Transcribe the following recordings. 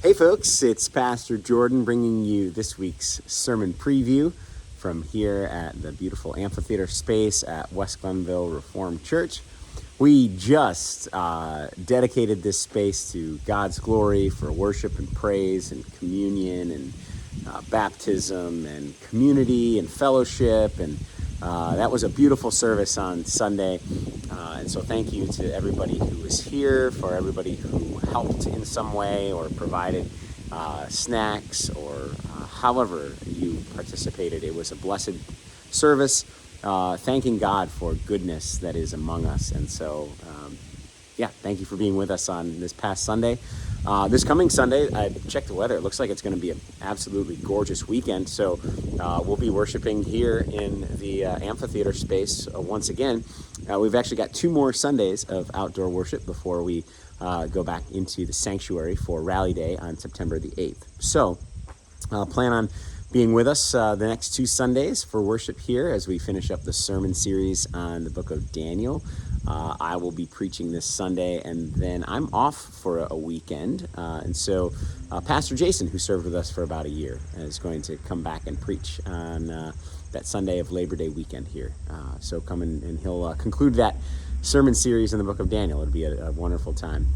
Hey folks, it's Pastor Jordan bringing you this week's sermon preview from here at the beautiful amphitheater space at West Glenville Reformed Church. We just dedicated this space to God's glory for worship and praise and communion and baptism and community and fellowship, and that was a beautiful service on Sunday. And so thank you to everybody who was here, for everybody who helped in some way or provided snacks or however you participated. It was a blessed service, thanking God for goodness that is among us. And so, thank you for being with us on this past Sunday. This coming Sunday, I checked the weather. It looks like it's going to be an absolutely gorgeous weekend. So we'll be worshiping here in the amphitheater space once again. We've actually got 2 more Sundays of outdoor worship before we go back into the sanctuary for Rally Day on September the 8th. So plan on being with us the next 2 Sundays for worship here as we finish up the sermon series on the book of Daniel. I will be preaching this Sunday, and then I'm off for a weekend. And so Pastor Jason, who served with us for about a year, is going to come back and preach on that Sunday of Labor Day weekend here. So come in, and he'll conclude that sermon series in the book of Daniel. It'll be a wonderful time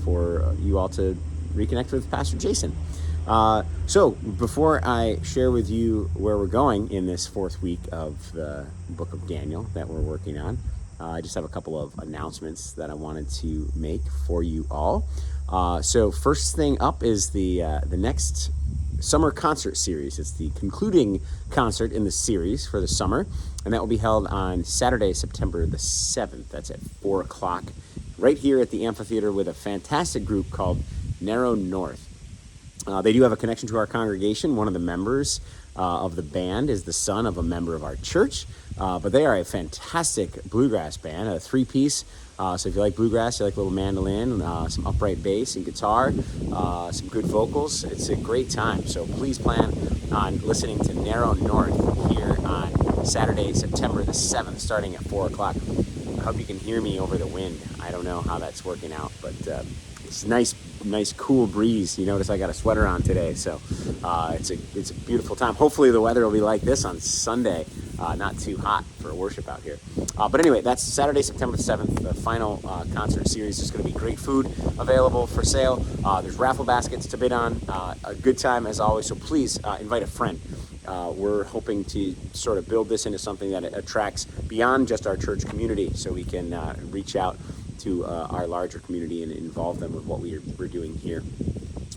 for you all to reconnect with Pastor Jason. So before I share with you where we're going in this 4th week of the book of Daniel that we're working on, I just have a couple of announcements that I wanted to make for you all. So first thing up is the next summer concert series. It's the concluding concert in the series for the summer, and that will be held on Saturday, September the 7th. That's at 4 o'clock right here at the amphitheater with a fantastic group called Narrow North. They do have a connection to our congregation. One of the members of the band is the son of a member of our church, but they are a fantastic bluegrass band, a 3-piece. So if you like bluegrass, you like a little mandolin, some upright bass and guitar, some good vocals, it's a great time. So please plan on listening to Narrow North here on Saturday, September the 7th, starting at 4 o'clock. I hope you can hear me over the wind. I don't know how that's working out, but it's nice cool breeze. You notice I got a sweater on today, so it's a beautiful time. Hopefully the weather will be like this on Sunday, not too hot for worship out here. But anyway, that's Saturday, September 7th, the final concert series. There's going to be great food available for sale. There's raffle baskets to bid on. A good time as always, so please invite a friend. We're hoping to sort of build this into something that attracts beyond just our church community, so we can reach out to our larger community and involve them with what we're doing here.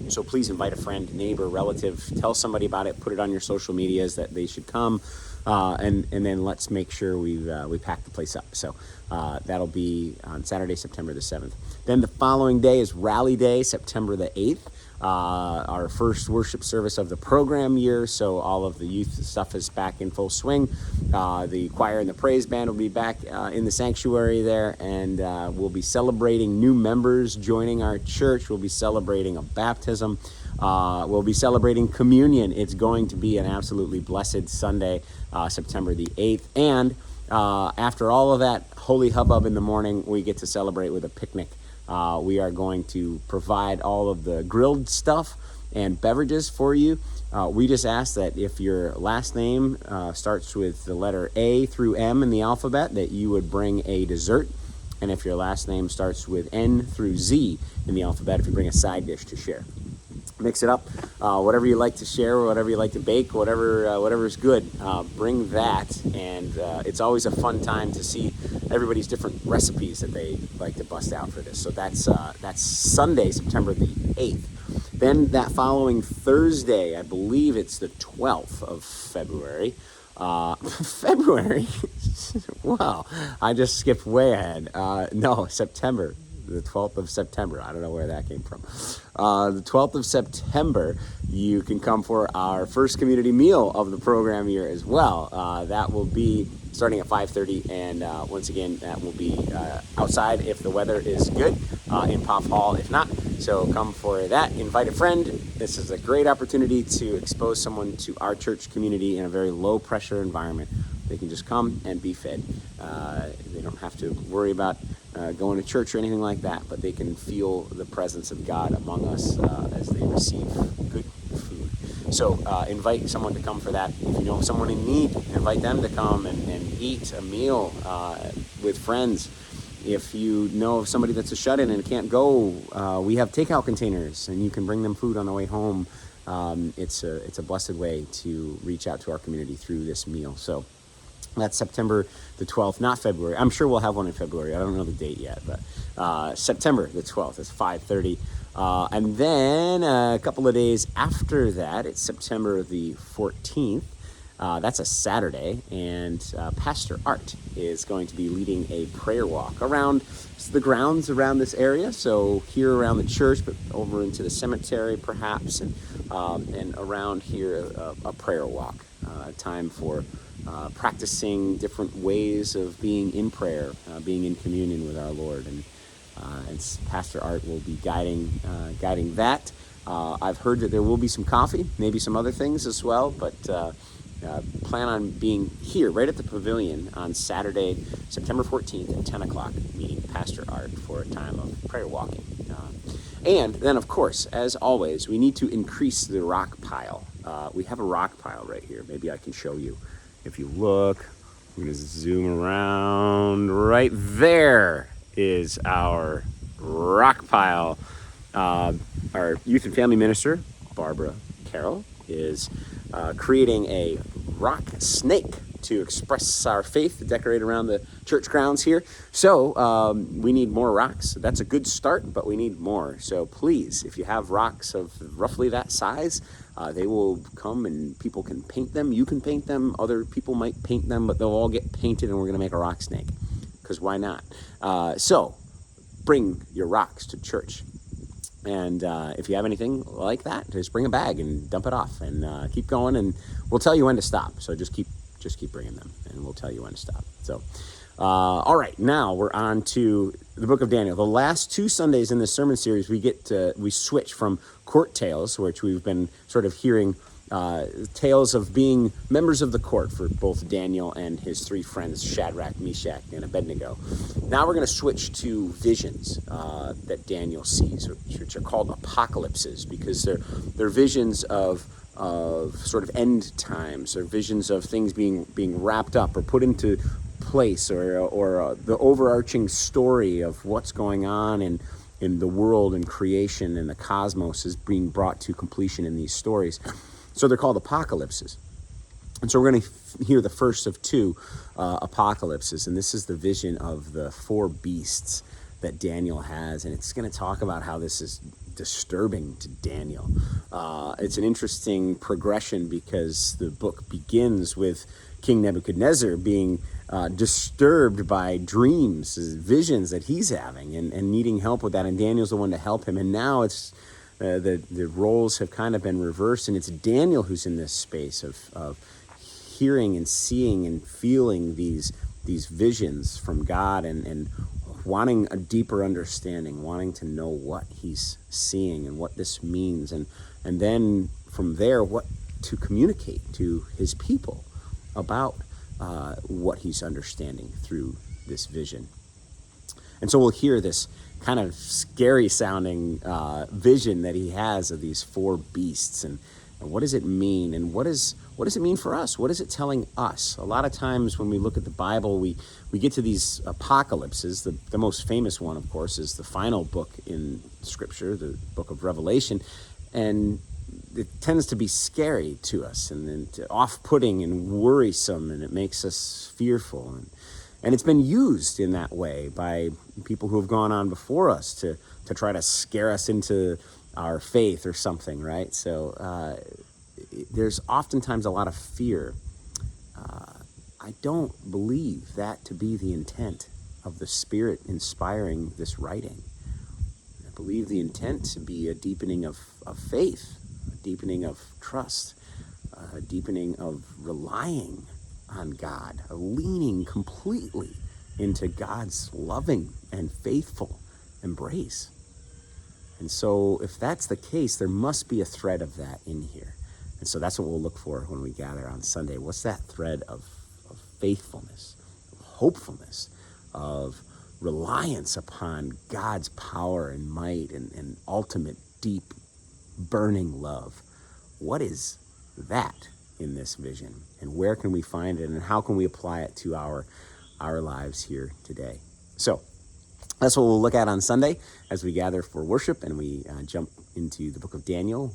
So please invite a friend, neighbor, relative, tell somebody about it, put it on your social medias that they should come, and then let's make sure we pack the place up. So that'll be on Saturday, September the 7th. Then the following day is Rally Day, September the 8th. Our first worship service of the program year, so all of the youth stuff is back in full swing. The choir and the praise band will be back in the sanctuary there, and we'll be celebrating new members joining our church. We'll be celebrating a baptism. We'll be celebrating communion. It's going to be an absolutely blessed Sunday, September the 8th. And after all of that holy hubbub in the morning, we get to celebrate with a picnic. We are going to provide all of the grilled stuff and beverages for you. We just ask that if your last name starts with the letter A through M in the alphabet, that you would bring a dessert. And if your last name starts with N through Z in the alphabet, if you bring a side dish to share. Mix it up, whatever you like to share, whatever you like to bake, whatever is good, bring that. And it's always a fun time to see everybody's different recipes that they like to bust out for this. So that's Sunday, September the 8th. Then that following Thursday, I believe it's the 12th of February. February? Wow, I just skipped way ahead. No, September. The 12th of September. I don't know where that came from. The 12th of September, you can come for our first community meal of the program year as well. That will be starting at 5:30, and once again, that will be outside if the weather is good, in Pop Hall if not. So come for that. Invite a friend. This is a great opportunity to expose someone to our church community in a very low-pressure environment. They can just come and be fed. They don't have to worry about going to church or anything like that, but they can feel the presence of God among us as they receive good food. So invite someone to come for that. If you know someone in need, invite them to come and eat a meal with friends. If you know of somebody that's a shut-in and can't go, we have takeout containers, and you can bring them food on the way home. It's a blessed way to reach out to our community through this meal. So that's September the 12th, not February. I'm sure we'll have one in February. I don't know the date yet, but September the 12th is 5:30. And then a couple of days after that, it's September the 14th. That's a Saturday, and Pastor Art is going to be leading a prayer walk around the grounds around this area. So here around the church, but over into the cemetery perhaps, and around here a prayer walk, a time for practicing different ways of being in prayer, being in communion with our Lord, and Pastor Art will be guiding that. I've heard that there will be some coffee, maybe some other things as well, but plan on being here right at the pavilion on Saturday, September 14th at 10 o'clock, meeting Pastor Art for a time of prayer walking. And then, of course, as always, we need to increase the rock pile. We have a rock pile right here. Maybe I can show you. If you look, I'm going to zoom around. Right there is our rock pile. Our youth and family minister, Barbara Carroll, is creating a rock snake to express our faith, decorate around the church grounds here. So we need more rocks. That's a good start, but we need more. So please, if you have rocks of roughly that size, they will come and people can paint them. You can paint them. Other people might paint them, but they'll all get painted, and we're going to make a rock snake, because why not? So bring your rocks to church. And if you have anything like that, just bring a bag and dump it off, and keep going, and we'll tell you when to stop. So just keep bringing them, and we'll tell you when to stop. So, all right, now we're on to the book of Daniel. The last two Sundays in this sermon series, we switch from court tales, which we've been sort of hearing tales of being members of the court for both Daniel and his three friends, Shadrach, Meshach, and Abednego. Now we're going to switch to visions that Daniel sees, which are called apocalypses, because they're visions of sort of end times, or visions of things being wrapped up or put into place, or the overarching story of what's going on in the world and creation and the cosmos is being brought to completion in these stories. So they're called apocalypses. And so we're going to hear the first of two apocalypses, and this is the vision of the four beasts that Daniel has, and it's going to talk about how this is disturbing to Daniel. It's an interesting progression, because the book begins with King Nebuchadnezzar being disturbed by dreams, visions that he's having, and needing help with that, and Daniel's the one to help him. And now it's the roles have kind of been reversed, and it's Daniel who's in this space of hearing and seeing and feeling these visions from God, and wanting a deeper understanding, wanting to know what he's seeing and what this means, and then from there what to communicate to his people about what he's understanding through this vision. And so we'll hear this kind of scary sounding vision that he has of these four beasts, and what does it mean, and what does it mean for us? What is it telling us? A lot of times when we look at the Bible, we get to these apocalypses. The most famous one, of course, is the final book in Scripture, the book of Revelation, and it tends to be scary to us, and off-putting and worrisome, and it makes us fearful. And it's been used in that way by people who have gone on before us to try to scare us into our faith or something, right? So there's oftentimes a lot of fear. I don't believe that to be the intent of the Spirit inspiring this writing. I believe the intent to be a deepening of faith, a deepening of trust, a deepening of relying on God, of leaning completely into God's loving and faithful embrace. And so if that's the case, there must be a thread of that in here. And so that's what we'll look for when we gather on Sunday. What's that thread of faithfulness, of hopefulness, of reliance upon God's power and might and ultimate deep burning love. What is that in this vision, and where can we find it, and how can we apply it to our lives here today? So that's what we'll look at on Sunday as we gather for worship and we jump into the book of Daniel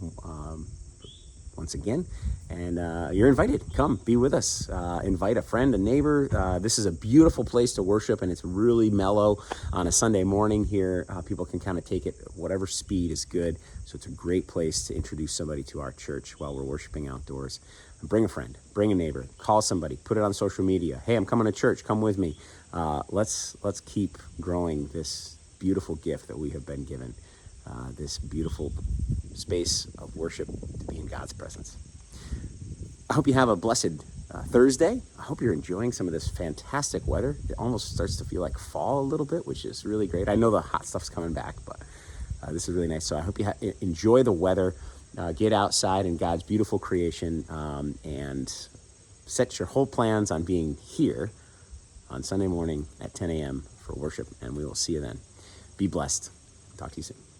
once again. And you're invited. Come, be with us. Invite a friend, a neighbor. This is a beautiful place to worship, and it's really mellow on a Sunday morning here. People can kind of take it at whatever speed is good. So it's a great place to introduce somebody to our church while we're worshiping outdoors. Bring a friend, bring a neighbor, call somebody, put it on social media. Hey, I'm coming to church. Come with me. Let's keep growing this beautiful gift that we have been given, this beautiful space of worship to be in God's presence. I hope you have a blessed Thursday. I hope you're enjoying some of this fantastic weather. It almost starts to feel like fall a little bit, which is really great. I know the hot stuff's coming back, but this is really nice. So I hope you enjoy the weather. Get outside in God's beautiful creation and set your whole plans on being here on Sunday morning at 10 a.m. for worship, and we will see you then. Be blessed. Talk to you soon.